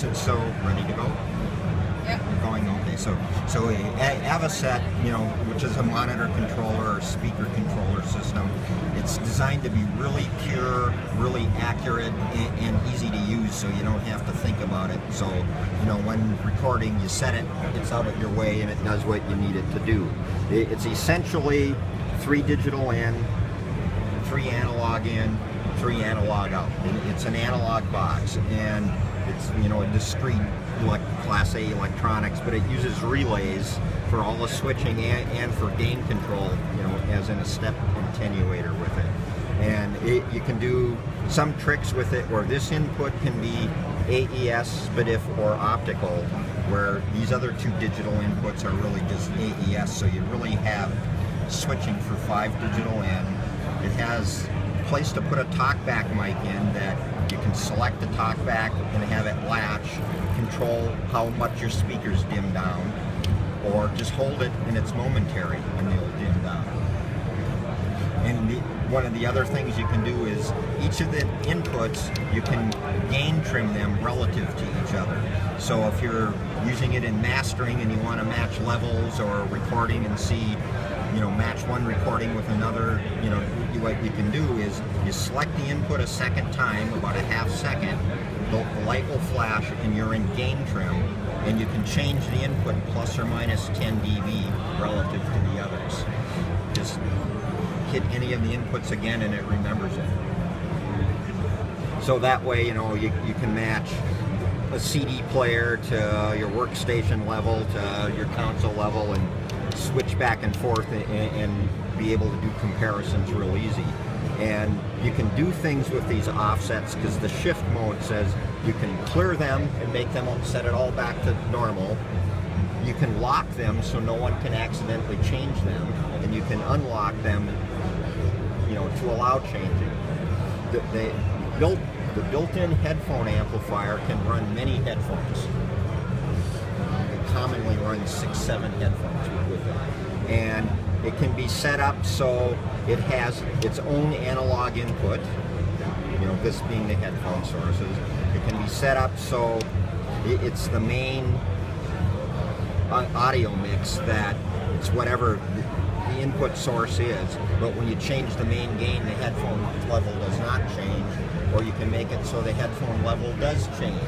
So ready to go? Yep. Going, okay. So Avocet, which is a monitor controller or speaker controller system, it's designed to be really pure, really accurate, and easy to use, so you don't have to think about it. So, when recording, you set it, it's out of your way, and it does what you need it to do. It's essentially 3 digital in, 3 analog in, 3 analog out. It's an analog box, and it's a discrete Class A electronics, but it uses relays for all the switching and for gain control, as in a step attenuator with it. And you can do some tricks with it where this input can be AES, or optical, where these other 2 digital inputs are really just AES, so you really have switching for 5 digital in. It has a place to put a talkback mic in that you can select the talkback and have it latch, control how much your speakers dim down, or just hold it and it's momentary and they'll dim down. And one of the other things you can do is each of the inputs, you can gain trim them relative to each other. So if you're using it in mastering and you want to match levels, or recording and see, match one recording with another, what you can do is you select the input a second time, about a half second, the light will flash and you're in gain trim, and you can change the input plus or minus 10 dB relative to the others. Just hit any of the inputs again and it remembers it. So that way, you can match a CD player to your workstation level, to your console level, and switch back and forth and be able to do comparisons real easy. And you can do things with these offsets, because the shift mode says you can clear them and make them set it all back to normal. You can lock them so no one can accidentally change them, and you can unlock them, to allow changing. The built-in headphone amplifier can run many headphones. It commonly runs 6-7 headphones with it, and it can be set up so it has its own analog input, this being the headphone sources. It can be set up so it's the main audio mix, that it's whatever the input source is, but when you change the main gain, the headphone level does not change, or you can make it so the headphone level does change.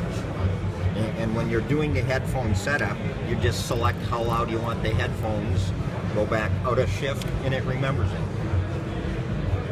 And when you're doing the headphone setup, you just select how loud you want the headphones, go back out of shift, and it remembers it.